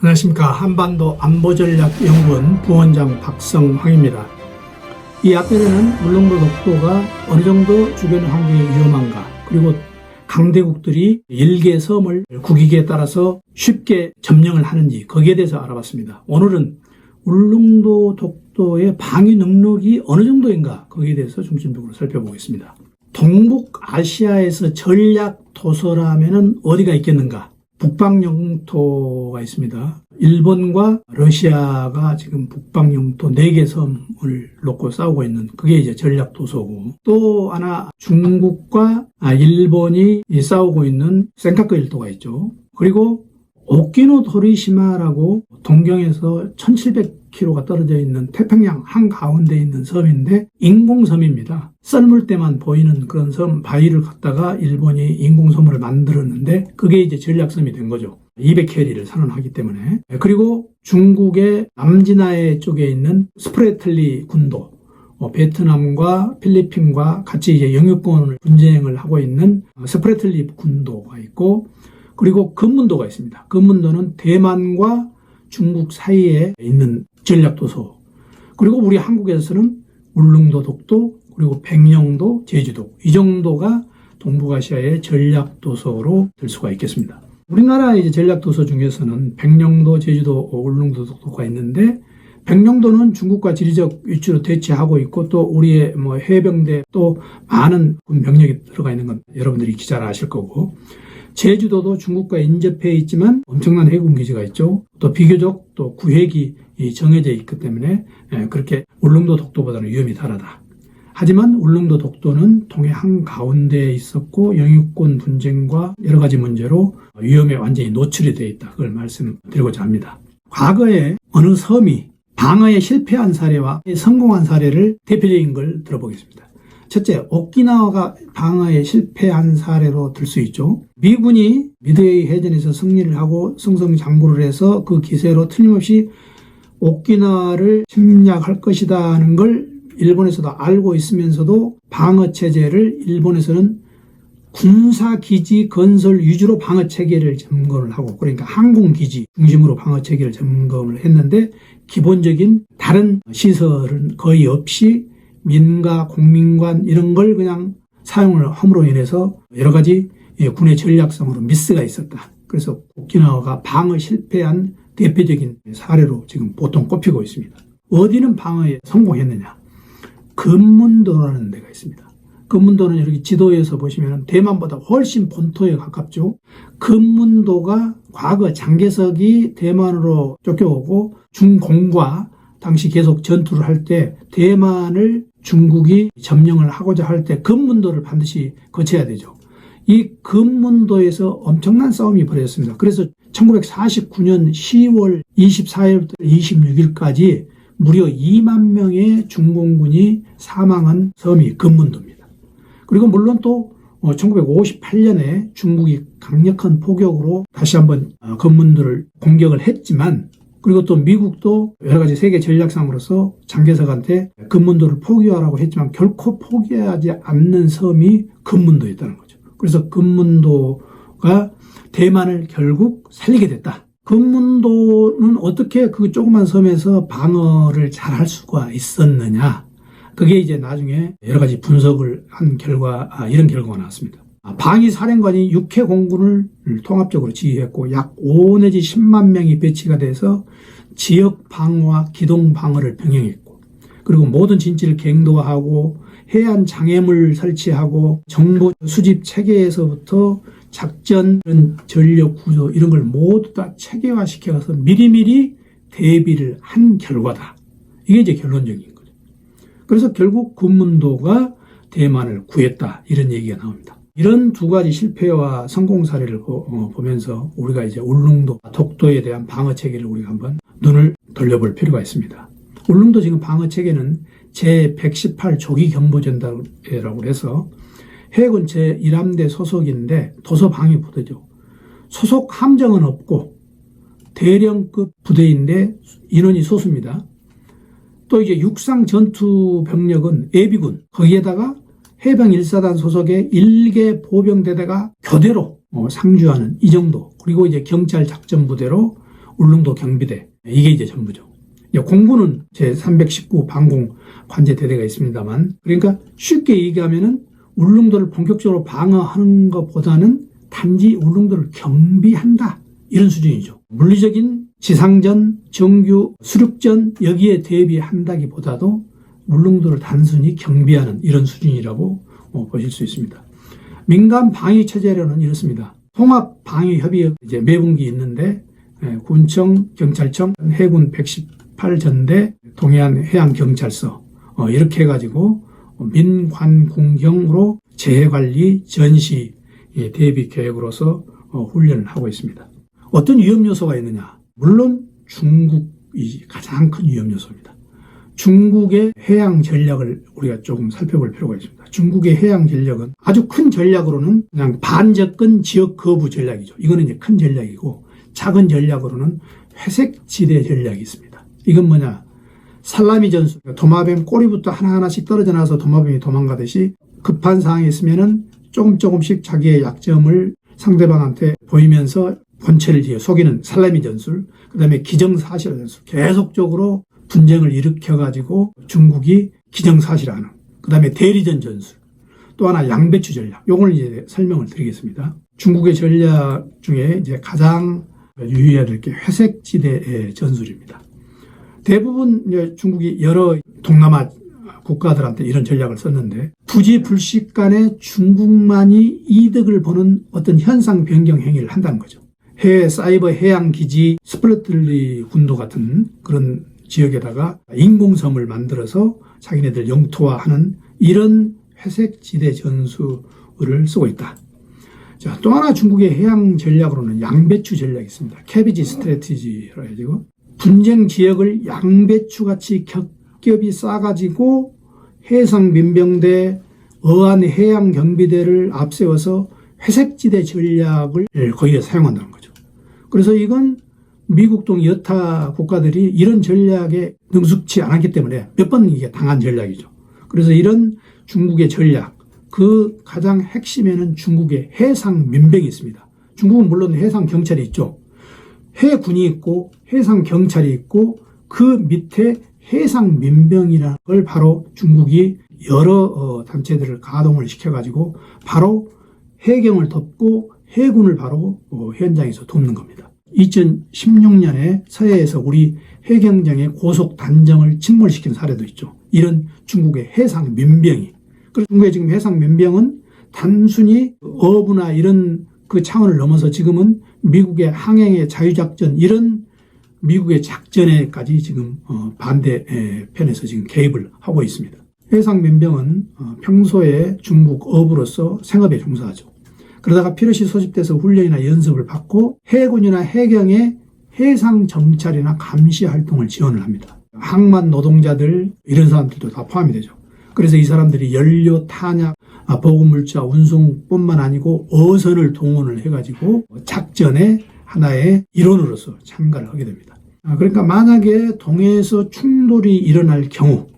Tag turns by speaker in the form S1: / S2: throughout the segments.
S1: 안녕하십니까. 한반도 안보전략연구원 부원장 박성황입니다. 이 앞에는 울릉도 독도가 어느 정도 주변 환경이 위험한가, 그리고 강대국들이 일개 섬을 국익에 따라서 쉽게 점령을 하는지, 거기에 대해서 알아봤습니다. 오늘은 울릉도 독도의 방위 능력이 어느 정도인가, 거기에 대해서 중심적으로 살펴보겠습니다. 동북아시아에서 전략 도서라면은 어디가 있겠는가? 북방 영토가 있습니다. 일본과 러시아가 지금 북방 영토 4개 섬을 놓고 싸우고 있는, 그게 이제 전략 도서고, 또 하나 중국과 일본이 싸우고 있는 센카쿠 일도가 있죠. 그리고 오키노 도리시마라고 동경에서 1700km가 떨어져 있는 태평양 한가운데 있는 섬인데 인공섬입니다. 썰물 때만 보이는 그런 섬, 바위를 갖다가 일본이 인공섬을 만들었는데 그게 이제 전략섬이 된 거죠. 200캐리를 선언하기 때문에. 그리고 중국의 남진해 쪽에 있는 스프레틀리 군도, 베트남과 필리핀과 같이 이제 영유권 분쟁을 하고 있는 스프레틀리 군도가 있고, 그리고 금문도가 있습니다. 금문도는 대만과 중국 사이에 있는 전략도서. 그리고 우리 한국에서는 울릉도 독도, 그리고 백령도, 제주도, 이 정도가 동북아시아의 전략도서로 될 수가 있겠습니다. 우리나라의 이제 전략도서 중에서는 백령도, 제주도, 울릉도 독도가 있는데, 백령도는 중국과 지리적 위치로 대치하고 있고, 또 우리의 해병대, 또 많은 병력이 들어가 있는 건 여러분들이 기자를 아실 거고, 제주도도 중국과 인접해 있지만 엄청난 해군 기지가 있죠. 또 비교적 또 구획이 정해져 있기 때문에 그렇게 울릉도 독도보다는 위험이 덜하다. 하지만 울릉도 독도는 동해 한가운데에 있었고 영유권 분쟁과 여러 가지 문제로 위험에 완전히 노출이 되어 있다. 그걸 말씀드리고자 합니다. 과거에 어느 섬이 방어에 실패한 사례와 성공한 사례를 대표적인 걸 들어보겠습니다. 첫째, 오키나와가 방어에 실패한 사례로 들 수 있죠. 미군이 미드웨이 해전에서 승리를 하고 승승장구를 해서 그 기세로 틀림없이 오키나와를 침략할 것이라는 걸 일본에서도 알고 있으면서도 방어체제를 일본에서는 군사기지 건설 위주로 방어체계를 점검을 하고, 그러니까 항공기지 중심으로 방어체계를 점검을 했는데 기본적인 다른 시설은 거의 없이 민가, 공민관 이런 걸 그냥 사용을 함으로 인해서 여러 가지 군의 전략성으로 미스가 있었다. 그래서 오키나와가 방어 실패한 대표적인 사례로 지금 보통 꼽히고 있습니다. 어디는 방어에 성공했느냐? 금문도라는 데가 있습니다. 금문도는 이렇게 지도에서 보시면 대만보다 훨씬 본토에 가깝죠. 금문도가 과거 장개석이 대만으로 쫓겨오고 중공과 당시 계속 전투를 할 때 대만을 중국이 점령을 하고자 할 때 금문도를 반드시 거쳐야 되죠. 이 금문도에서 엄청난 싸움이 벌어졌습니다. 그래서 1949년 10월 24일부터 26일까지 무려 2만 명의 중공군이 사망한 섬이 금문도입니다. 그리고 물론 또 1958년에 중국이 강력한 포격으로 다시 한번 금문도를 공격을 했지만, 그리고 또 미국도 여러 가지 세계 전략상으로서 장개석한테 금문도를 포기하라고 했지만 결코 포기하지 않는 섬이 금문도였다는 거죠. 그래서 금문도가 대만을 결국 살리게 됐다. 금문도는 어떻게 그 조그만 섬에서 방어를 잘 할 수가 있었느냐. 그게 이제 나중에 여러 가지 분석을 한 결과, 이런 결과가 나왔습니다. 방위사령관이 6회 공군을 통합적으로 지휘했고 약 5 내지 10만 명이 배치가 돼서 지역 방어와 기동 방어를 병행했고, 그리고 모든 진지를 갱도하고 해안 장애물 설치하고 정보 수집 체계에서부터 작전, 전력 구조 이런 걸 모두 다 체계화시켜서 미리미리 대비를 한 결과다. 이게 이제 결론적인 거죠. 그래서 결국 금문도가 대만을 구했다, 이런 얘기가 나옵니다. 이런 두 가지 실패와 성공 사례를 보면서 우리가 이제 울릉도, 독도에 대한 방어 체계를 우리가 한번 눈을 돌려볼 필요가 있습니다. 울릉도 지금 방어 체계는 제118 조기경보전대라고 해서 해군 제1함대 소속인데 도서방위부대죠. 소속 함정은 없고 대령급 부대인데 인원이 소수입니다. 또 이제 육상 전투 병력은 예비군, 거기에다가 해병 1사단 소속의 1개 보병대대가 교대로 상주하는 이 정도. 그리고 이제 경찰 작전부대로 울릉도 경비대, 이게 이제 전부죠. 공군은 제319 방공 관제대대가 있습니다만, 그러니까 쉽게 얘기하면은 울릉도를 본격적으로 방어하는 것보다는 단지 울릉도를 경비한다, 이런 수준이죠. 물리적인 지상전, 정규 수륙전 여기에 대비한다기보다도 울릉도를 단순히 경비하는 이런 수준이라고 보실 수 있습니다. 민간 방위 체제로는 이렇습니다. 통합 방위 협의회 이제 매분기 있는데 군청, 경찰청, 해군 118전대, 동해안 해양경찰서 이렇게 해가지고 민관공경으로 재해관리, 전시 대비 계획으로서 훈련을 하고 있습니다. 어떤 위험 요소가 있느냐? 물론 중국이 가장 큰 위험 요소입니다. 중국의 해양 전략을 우리가 조금 살펴볼 필요가 있습니다. 중국의 해양 전략은 아주 큰 전략으로는 그냥 반접근 지역 거부 전략이죠. 이거는 이제 큰 전략이고, 작은 전략으로는 회색지대 전략이 있습니다. 이건 뭐냐? 살라미 전술, 도마뱀 꼬리부터 하나하나씩 떨어져 나와서 도마뱀이 도망가듯이 급한 상황이 있으면은 조금씩 자기의 약점을 상대방한테 보이면서 본체를 속이는 살라미 전술, 그 다음에 기정사실 전술, 계속적으로 분쟁을 일으켜가지고 중국이 기정사실하는, 그 다음에 대리전 전술, 또 하나 양배추 전략, 요걸 이제 설명을 드리겠습니다. 중국의 전략 중에 이제 가장 유의해야 될 게 회색지대의 전술입니다. 대부분 이제 중국이 여러 동남아 국가들한테 이런 전략을 썼는데, 부지불식간에 중국만이 이득을 보는 어떤 현상 변경 행위를 한다는 거죠. 해외 사이버 해양기지 스플래틀리 군도 같은 그런 지역에다가 인공섬을 만들어서 자기네들 영토화하는 이런 회색지대 전술을 쓰고 있다. 자, 또 하나 중국의 해양 전략으로는 양배추 전략이 있습니다. 캐비지 스트래티지라고 해가지고 분쟁 지역을 양배추같이 겹겹이 싸가지고 해상 민병대, 어안 해양 경비대를 앞세워서 회색지대 전략을 거기에 사용한다는 거죠. 그래서 이건 미국 등 여타 국가들이 이런 전략에 능숙치 않았기 때문에 몇 번 이게 당한 전략이죠. 그래서 이런 중국의 전략, 그 가장 핵심에는 중국의 해상 민병이 있습니다. 중국은 물론 해상 경찰이 있죠. 해군이 있고 해상 경찰이 있고 그 밑에 해상 민병이라는 걸 바로 중국이 여러 단체들을 가동을 시켜가지고 바로 해경을 덮고 해군을 바로 현장에서 돕는 겁니다. 2016년에 서해에서 우리 해경장의 고속 단정을 침몰시킨 사례도 있죠. 이런 중국의 해상 민병이. 그래서 중국의 지금 해상 민병은 단순히 어부나 이런 그 차원을 넘어서 지금은 미국의 항행의 자유작전, 이런 미국의 작전에까지 지금 반대편에서 지금 개입을 하고 있습니다. 해상 민병은 평소에 중국 어부로서 생업에 종사하죠. 그러다가 필요시 소집돼서 훈련이나 연습을 받고 해군이나 해경의 해상 정찰이나 감시 활동을 지원을 합니다. 항만 노동자들 이런 사람들도 다 포함이 되죠. 그래서 이 사람들이 연료, 탄약, 보급물자 운송뿐만 아니고 어선을 동원을 해가지고 작전의 하나의 일원으로서 참가를 하게 됩니다. 그러니까 만약에 동해에서 충돌이 일어날 경우,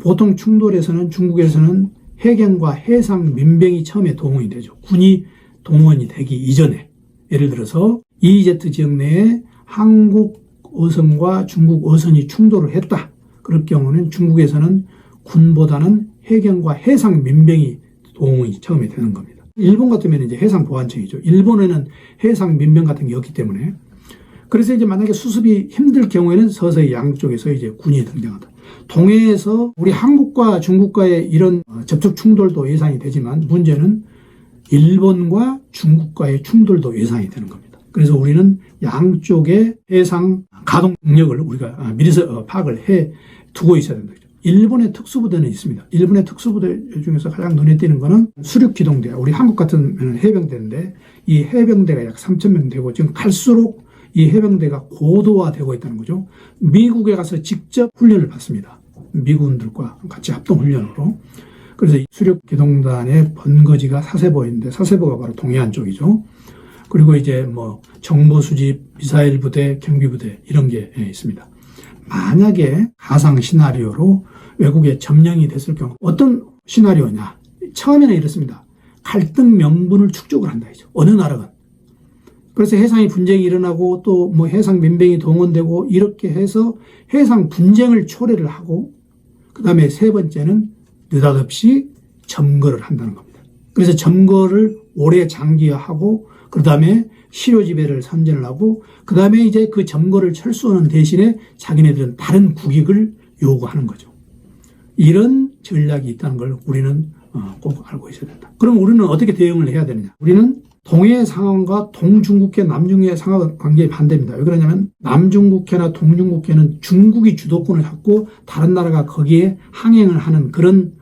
S1: 보통 충돌에서는 중국에서는 해경과 해상 민병이 처음에 동원이 되죠. 군이 동원이 되기 이전에, 예를 들어서 EEZ 지역 내에 한국 어선과 중국 어선이 충돌을 했다. 그럴 경우는 중국에서는 군보다는 해경과 해상 민병이 동원이 처음에 되는 겁니다. 일본 같으면 이제 해상보안청이죠. 일본에는 해상 민병 같은 게 없기 때문에. 그래서 이제 만약에 수습이 힘들 경우에는 서서히 양쪽에서 이제 군이 등장한다. 동해에서 우리 한국과 중국과의 이런 접촉 충돌도 예상이 되지만 문제는 일본과 중국과의 충돌도 예상이 되는 겁니다. 그래서 우리는 양쪽의 해상 가동 능력을 우리가 미리서 파악을 해 두고 있어야 된다. 일본의 특수부대는 있습니다. 일본의 특수부대 중에서 가장 눈에 띄는 거는 수륙기동대, 우리 한국 같은 해병대인데 이 해병대가 약 3,000명 되고 지금 갈수록 이 해병대가 고도화되고 있다는 거죠. 미국에 가서 직접 훈련을 받습니다. 미군들과 같이 합동훈련으로. 그래서 수륙기동단의 번거지가 사세보인데 사세보가 바로 동해안 쪽이죠. 그리고 이제 뭐 정보수집, 미사일 부대, 경비부대 이런 게 있습니다. 만약에 가상 시나리오로 외국에 점령이 됐을 경우 어떤 시나리오냐? 처음에는 이렇습니다. 갈등 명분을 축적을 한다. 어느 나라건 그래서 해상의 분쟁이 일어나고 또 뭐 해상 민병이 동원되고 이렇게 해서 해상 분쟁을 초래를 하고 그다음에 세 번째는 느닷없이 점거를 한다는 겁니다. 그래서 점거를 오래 장기화하고 그다음에 실효 지배를 선전을 하고 그다음에 이제 그 점거를 철수하는 대신에 자기네들은 다른 국익을 요구하는 거죠. 이런 전략이 있다는 걸 우리는 꼭 알고 있어야 된다. 그럼 우리는 어떻게 대응을 해야 되느냐? 우리는 동해 상황과 동중국해, 남중국해 상황 관계에 반대입니다. 왜 그러냐면 남중국해나 동중국해는 중국이 주도권을 갖고 다른 나라가 거기에 항행을 하는 그런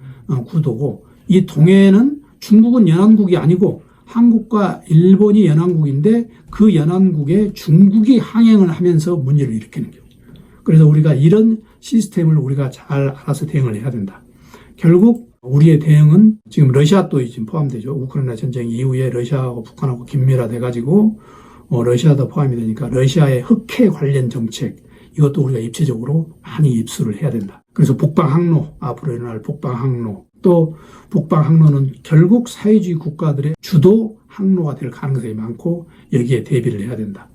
S1: 구도고 이 동해는 중국은 연안국이 아니고 한국과 일본이 연안국인데 그 연안국에 중국이 항행을 하면서 문제를 일으키는 거죠. 그래서 우리가 이런 시스템을 우리가 잘 알아서 대응을 해야 된다. 결국 우리의 대응은 지금 러시아도 지금 포함되죠. 우크라이나 전쟁 이후에 러시아하고 북한하고 긴밀화돼가지고 러시아도 포함이 되니까 러시아의 흑해 관련 정책 이것도 우리가 입체적으로 많이 입수를 해야 된다. 그래서 북방항로 앞으로 일어날 북방항로 또 북방항로는 결국 사회주의 국가들의 주도 항로가 될 가능성이 많고 여기에 대비를 해야 된다.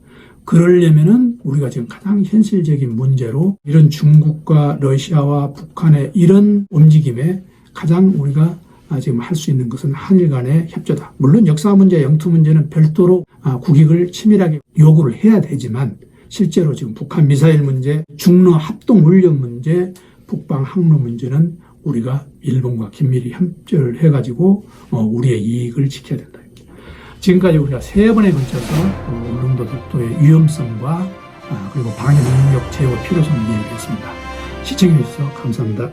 S1: 그러려면은 우리가 지금 가장 현실적인 문제로 이런 중국과 러시아와 북한의 이런 움직임에 가장 우리가 지금 할 수 있는 것은 한일 간의 협조다. 물론 역사 문제, 영토 문제는 별도로 국익을 치밀하게 요구를 해야 되지만 실제로 지금 북한 미사일 문제, 중러 합동 훈련 문제, 북방 항로 문제는 우리가 일본과 긴밀히 협조를 해가지고 우리의 이익을 지켜야 된다. 지금까지 우리가 3번에 걸쳐서 울릉도 독도의 위험성과 그리고 방해 능력 제어 필요성을 이야기했습니다. 시청해 주셔서 감사합니다.